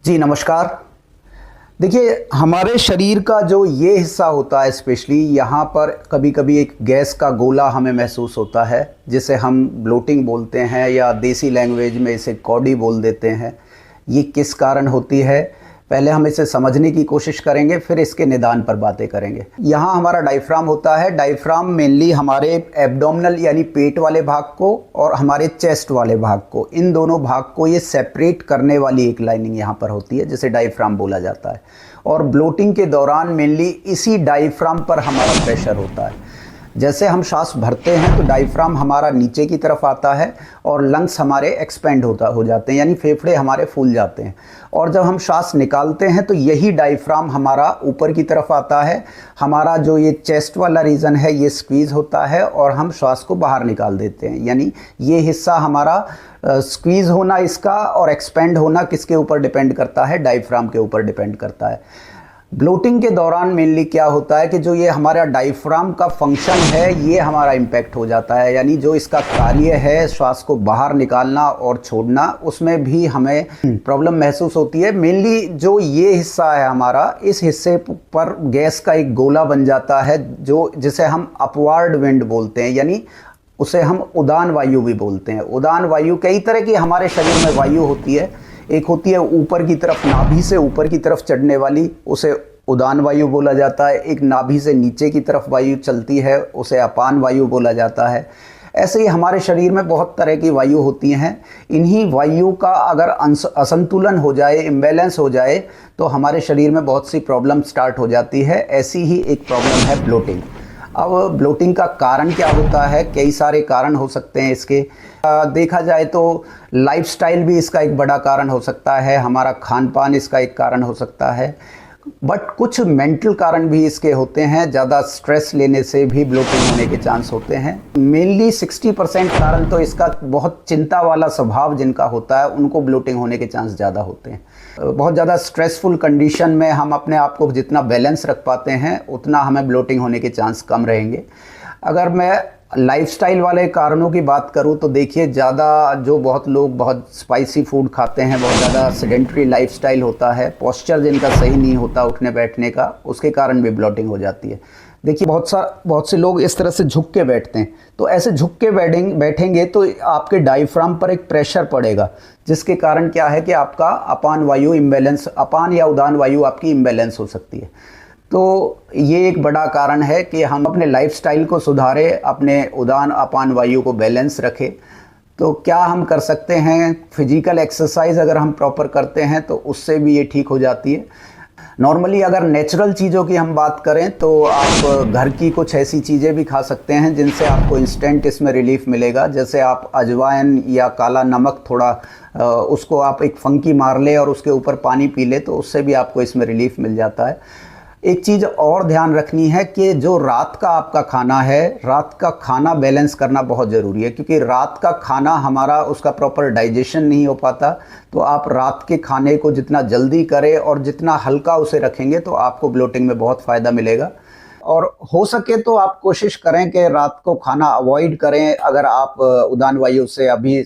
जी नमस्कार। देखिए, हमारे शरीर का जो ये हिस्सा होता है, स्पेशली यहाँ पर कभी कभी एक गैस का गोला हमें महसूस होता है, जिसे हम ब्लोटिंग बोलते हैं या देसी लैंग्वेज में इसे कॉडी बोल देते हैं। ये किस कारण होती है, पहले हम इसे समझने की कोशिश करेंगे, फिर इसके निदान पर बातें करेंगे। यहाँ हमारा डायफ्राम होता है। डायफ्राम मेनली हमारे एब्डोमिनल यानी पेट वाले भाग को और हमारे चेस्ट वाले भाग को, इन दोनों भाग को ये सेपरेट करने वाली एक लाइनिंग यहाँ पर होती है, जिसे डायफ्राम बोला जाता है। और ब्लोटिंग के दौरान मेनली इसी डायफ्राम पर हमारा प्रेशर होता है। जैसे हम सांस भरते हैं तो डायफ्राम हमारा नीचे की तरफ आता है और लंग्स हमारे एक्सपेंड हो जाते हैं, यानी फेफड़े हमारे फूल जाते हैं। और जब हम सांस निकालते हैं तो यही डायफ्राम हमारा ऊपर की तरफ आता है। हमारा जो ये चेस्ट वाला रीजन है ये स्क्वीज़ होता है और हम श्वास को बाहर निकाल देते हैं। यानी ये हिस्सा हमारा स्क्वीज़ होना इसका और एक्सपेंड होना किसके ऊपर डिपेंड करता है? डायफ्राम के ऊपर डिपेंड करता है। ब्लोटिंग के दौरान मेनली क्या होता है कि जो ये हमारा डायफ्राम का फंक्शन है ये हमारा इम्पैक्ट हो जाता है, यानी जो इसका कार्य है श्वास को बाहर निकालना और छोड़ना, उसमें भी हमें प्रॉब्लम महसूस होती है। मेनली जो ये हिस्सा है हमारा, इस हिस्से पर गैस का एक गोला बन जाता है जो जिसे हम अपवार्ड विंड बोलते हैं, यानी उसे हम उदान वायु भी बोलते हैं। उदान वायु, कई तरह की हमारे शरीर में वायु होती है। एक होती है ऊपर की तरफ, नाभि से ऊपर की तरफ चढ़ने वाली, उसे उदान वायु बोला जाता है। एक नाभि से नीचे की तरफ वायु चलती है, उसे अपान वायु बोला जाता है। ऐसे ही हमारे शरीर में बहुत तरह की वायु होती हैं। इन्हीं वायु का अगर असंतुलन हो जाए, इम्बैलेंस हो जाए, तो हमारे शरीर में बहुत सी प्रॉब्लम स्टार्ट हो जाती है। ऐसी ही एक प्रॉब्लम है ब्लोटिंग। अब ब्लोटिंग का कारण क्या होता है? कई सारे कारण हो सकते हैं इसके। देखा जाए तो लाइफस्टाइल भी इसका एक बड़ा कारण हो सकता है, हमारा खान पान इसका एक कारण हो सकता है। बट कुछ मेंटल कारण भी इसके होते हैं। ज़्यादा स्ट्रेस लेने से भी ब्लोटिंग होने के चांस होते हैं। मेनली 60% कारण तो इसका बहुत चिंता वाला स्वभाव जिनका होता है उनको ब्लोटिंग होने के चांस ज़्यादा होते हैं। बहुत ज़्यादा स्ट्रेसफुल कंडीशन में हम अपने आप को जितना बैलेंस रख पाते हैं उतना हमें ब्लोटिंग होने के चांस कम रहेंगे। अगर मैं लाइफस्टाइल वाले कारणों की बात करूं तो देखिए, ज़्यादा जो बहुत लोग बहुत स्पाइसी फूड खाते हैं, बहुत ज़्यादा सेडेंटरी लाइफस्टाइल होता है, पोस्चर जिनका सही नहीं होता उठने बैठने का, उसके कारण भी ब्लोटिंग हो जाती है। देखिए, बहुत से लोग इस तरह से झुक के बैठते हैं, तो ऐसे झुक के बैठेंगे तो आपके डायफ्राम पर एक प्रेशर पड़ेगा, जिसके कारण क्या है कि आपका अपान वायु इम्बैलेंस, अपान या उदान वायु आपकी इम्बैलेंस हो सकती है। तो ये एक बड़ा कारण है कि हम अपने लाइफस्टाइल को सुधारें, अपने उदान अपान वायु को बैलेंस रखें। तो क्या हम कर सकते हैं? फिजिकल एक्सरसाइज अगर हम प्रॉपर करते हैं तो उससे भी ये ठीक हो जाती है। नॉर्मली अगर नेचुरल चीज़ों की हम बात करें तो आप घर की कुछ ऐसी चीज़ें भी खा सकते हैं जिनसे आपको इंस्टेंट इसमें रिलीफ मिलेगा। जैसे आप अजवाइन या काला नमक थोड़ा उसको आप एक फंकी मार ले और उसके ऊपर पानी पी ले, तो उससे भी आपको इसमें रिलीफ मिल जाता है। एक चीज़ और ध्यान रखनी है कि जो रात का आपका खाना है, रात का खाना बैलेंस करना बहुत ज़रूरी है, क्योंकि रात का खाना हमारा उसका प्रॉपर डाइजेशन नहीं हो पाता। तो आप रात के खाने को जितना जल्दी करें और जितना हल्का उसे रखेंगे तो आपको ब्लोटिंग में बहुत फ़ायदा मिलेगा। और हो सके तो आप कोशिश करें कि रात को खाना अवॉइड करें। अगर आप उदान वायु से अभी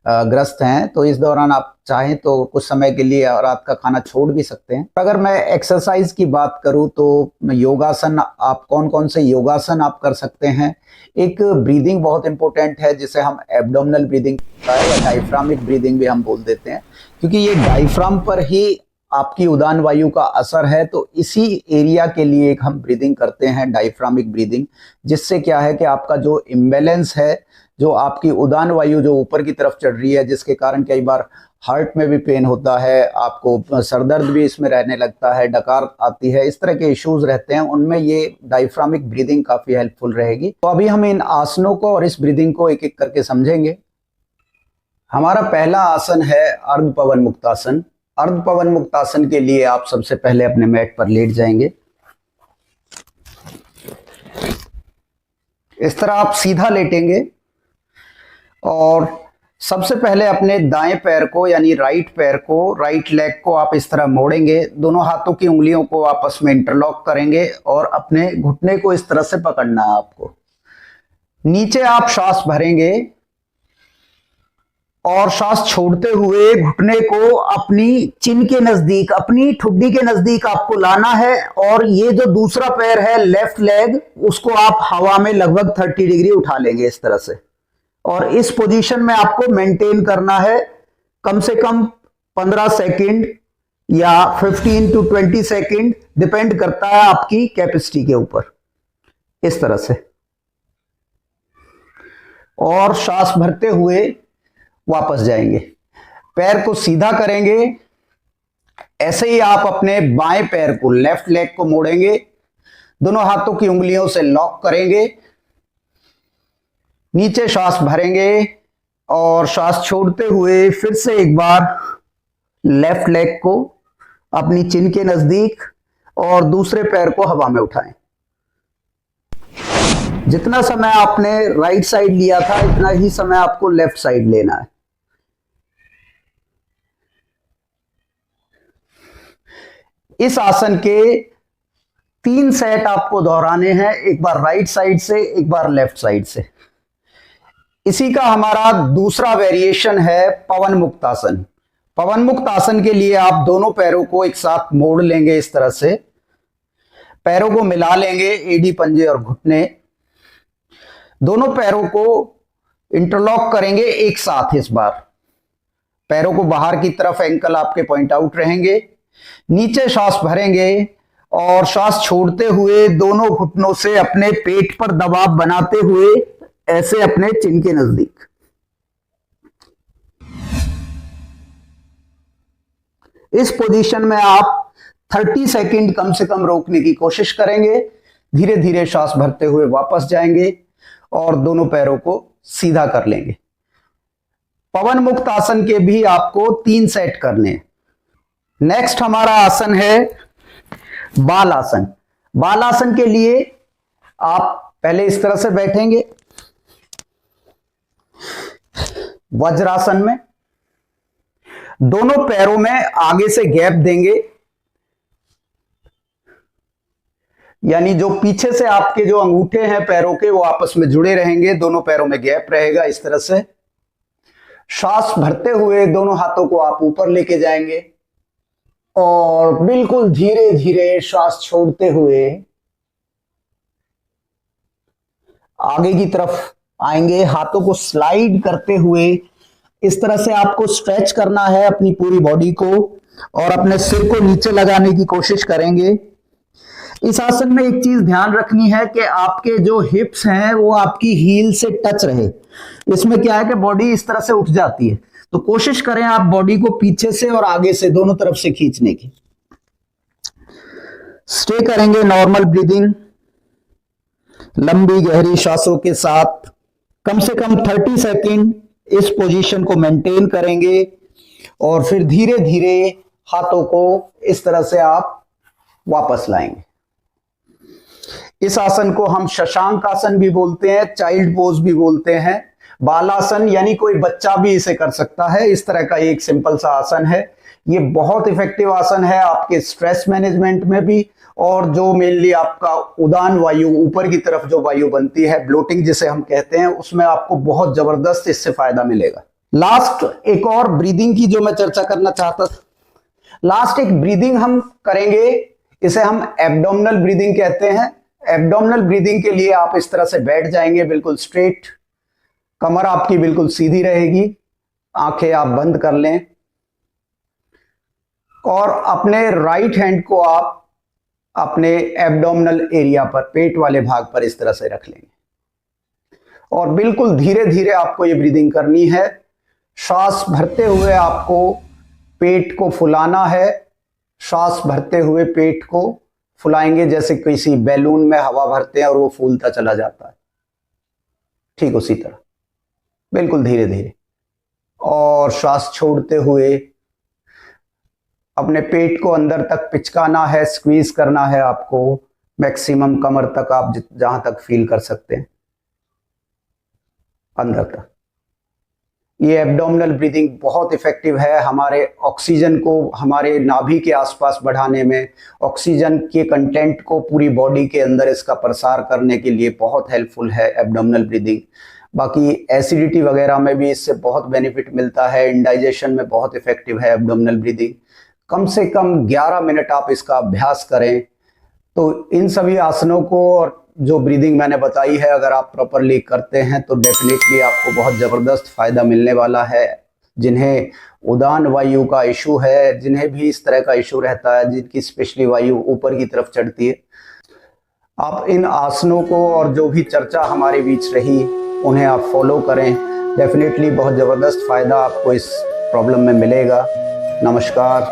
ग्रस्त हैं तो इस दौरान आप चाहें तो कुछ समय के लिए रात का खाना छोड़ भी सकते हैं। अगर मैं एक्सरसाइज की बात करूं तो योगासन, आप कौन कौन से योगासन आप कर सकते हैं? एक ब्रीदिंग बहुत इंपॉर्टेंट है, जिसे हम एब्डोमिनल ब्रीदिंग या डायफ्रामिक ब्रीदिंग भी हम बोल देते हैं, क्योंकि ये डायफ्राम पर ही आपकी उदान वायु का असर है। तो इसी एरिया के लिए एक हम ब्रीदिंग करते हैं, डायफ्रामिक ब्रीदिंग, जिससे क्या है कि आपका जो इम्बैलेंस है, जो आपकी उदान वायु जो ऊपर की तरफ चढ़ रही है, जिसके कारण कई बार हार्ट में भी पेन होता है, आपको सरदर्द भी इसमें रहने लगता है, डकार आती है, इस तरह के इश्यूज रहते हैं, उनमें ये डायफ्रामिक ब्रीदिंग काफ़ी हेल्पफुल रहेगी। तो अभी हम इन आसनों को और इस ब्रीदिंग को एक एक करके समझेंगे। हमारा पहला आसन है अर्ध पवन मुक्तासन। अर्ध पवन मुक्तासन के लिए आप सबसे पहले अपने मैट पर लेट जाएंगे। इस तरह आप सीधा लेटेंगे और सबसे पहले अपने दाएं पैर को, यानी राइट पैर को, राइट लेग को आप इस तरह मोड़ेंगे। दोनों हाथों की उंगलियों को आपस में इंटरलॉक करेंगे और अपने घुटने को इस तरह से पकड़ना है आपको। नीचे आप श्वास भरेंगे और सांस छोड़ते हुए घुटने को अपनी चिन के नजदीक, अपनी ठुड्डी के नजदीक आपको लाना है। और ये जो दूसरा पैर है लेफ्ट लेग, उसको आप हवा में लगभग 30 डिग्री उठा लेंगे इस तरह से। और इस पोजीशन में आपको मेंटेन करना है कम से कम 15 सेकंड या 15 to 20 सेकंड, डिपेंड करता है आपकी कैपेसिटी के ऊपर, इस तरह से। और सांस भरते हुए वापस जाएंगे, पैर को सीधा करेंगे। ऐसे ही आप अपने बाएं पैर को, लेफ्ट लेग को मोड़ेंगे, दोनों हाथों की उंगलियों से लॉक करेंगे, नीचे सांस भरेंगे और सांस छोड़ते हुए फिर से एक बार लेफ्ट लेग को अपनी चिन के नजदीक और दूसरे पैर को हवा में उठाएं। जितना समय आपने राइट साइड लिया था, इतना ही समय आपको लेफ्ट साइड लेना है। इस आसन के 3 सेट आपको दोहराने हैं, एक बार राइट साइड से, एक बार लेफ्ट साइड से। इसी का हमारा दूसरा वेरिएशन है पवन मुक्त आसन। पवन मुक्त आसन के लिए आप दोनों पैरों को एक साथ मोड़ लेंगे इस तरह से, पैरों को मिला लेंगे, एडी पंजे और घुटने, दोनों पैरों को इंटरलॉक करेंगे एक साथ। इस बार पैरों को बाहर की तरफ, एंकल आपके पॉइंट आउट रहेंगे, नीचे सांस भरेंगे और सांस छोड़ते हुए दोनों घुटनों से अपने पेट पर दबाव बनाते हुए ऐसे अपने चिन के नजदीक। इस पोजीशन में आप 30 सेकंड कम से कम रोकने की कोशिश करेंगे। धीरे धीरे सांस भरते हुए वापस जाएंगे और दोनों पैरों को सीधा कर लेंगे। पवन मुक्त आसन के भी आपको 3 सेट करने हैं। नेक्स्ट हमारा आसन है बाल आसन। बाल आसन के लिए आप पहले इस तरह से बैठेंगे वज्रासन में, दोनों पैरों में आगे से गैप देंगे, यानी जो पीछे से आपके जो अंगूठे हैं पैरों के वो आपस में जुड़े रहेंगे, दोनों पैरों में गैप रहेगा इस तरह से। सांस भरते हुए दोनों हाथों को आप ऊपर लेके जाएंगे और बिल्कुल धीरे धीरे सांस छोड़ते हुए आगे की तरफ आएंगे। हाथों को स्लाइड करते हुए इस तरह से आपको स्ट्रेच करना है अपनी पूरी बॉडी को और अपने सिर को नीचे लगाने की कोशिश करेंगे। इस आसन में एक चीज ध्यान रखनी है कि आपके जो हिप्स हैं वो आपकी हील से टच रहे। इसमें क्या है कि बॉडी इस तरह से उठ जाती है, तो कोशिश करें आप बॉडी को पीछे से और आगे से दोनों तरफ से खींचने की। स्टे करेंगे नॉर्मल ब्रीदिंग, लंबी गहरी सांसों के साथ कम से कम 30 सेकंड इस पोजीशन को मेंटेन करेंगे और फिर धीरे धीरे हाथों को इस तरह से आप वापस लाएंगे। इस आसन को हम शशांक आसन भी बोलते हैं, चाइल्ड पोज भी बोलते हैं, बालासन, यानी कोई बच्चा भी इसे कर सकता है। इस तरह का एक सिंपल सा आसन है। ये बहुत इफेक्टिव आसन है आपके स्ट्रेस मैनेजमेंट में भी, और जो मेनली आपका उदान वायु, ऊपर की तरफ जो वायु बनती है, ब्लोटिंग जिसे हम कहते हैं, उसमें आपको बहुत जबरदस्त इससे फायदा मिलेगा। लास्ट एक और ब्रीदिंग की जो मैं चर्चा करना चाहता था, लास्ट एक ब्रीदिंग हम करेंगे, इसे हम एब्डोमिनल ब्रीदिंग कहते हैं। एब्डोमिनल ब्रीदिंग के लिए आप इस तरह से बैठ जाएंगे बिल्कुल स्ट्रेट, कमर आपकी बिल्कुल सीधी रहेगी, आंखें आप बंद कर लें और अपने राइट हैंड को आप अपने एब्डोमिनल एरिया पर, पेट वाले भाग पर इस तरह से रख लेंगे और बिल्कुल धीरे धीरे आपको ये ब्रीदिंग करनी है। सांस भरते हुए आपको पेट को फुलाना है, सांस भरते हुए पेट को फुलाएंगे जैसे किसी बैलून में हवा भरते हैं और वो फूलता चला जाता है, ठीक उसी तरह बिल्कुल धीरे धीरे। और सांस छोड़ते हुए अपने पेट को अंदर तक पिचकाना है, स्क्वीज करना है आपको, मैक्सिमम कमर तक आप जहां तक फील कर सकते हैं, अंदर तक। ये एब्डोमिनल ब्रीदिंग बहुत इफेक्टिव है हमारे ऑक्सीजन को हमारे नाभि के आसपास बढ़ाने में, ऑक्सीजन के कंटेंट को पूरी बॉडी के अंदर इसका प्रसार करने के लिए बहुत हेल्पफुल है एब्डोमिनल ब्रीदिंग। बाकी एसिडिटी वगैरह में भी इससे बहुत बेनिफिट मिलता है। इंडाइजेशन में बहुत इफेक्टिव है एब्डोमिनल ब्रीदिंग। कम से कम 11 मिनट आप इसका अभ्यास करें। तो इन सभी आसनों को और जो ब्रीदिंग मैंने बताई है, अगर आप प्रॉपरली करते हैं तो डेफिनेटली आपको बहुत ज़बरदस्त फ़ायदा मिलने वाला है। जिन्हें उदान वायु का इशू है, जिन्हें भी इस तरह का इशू रहता है, जिनकी स्पेशली वायु ऊपर की तरफ चढ़ती है, आप इन आसनों को और जो भी चर्चा हमारे बीच रही उन्हें आप फॉलो करें। डेफिनेटली बहुत ज़बरदस्त फ़ायदा आपको इस प्रॉब्लम में मिलेगा। नमस्कार।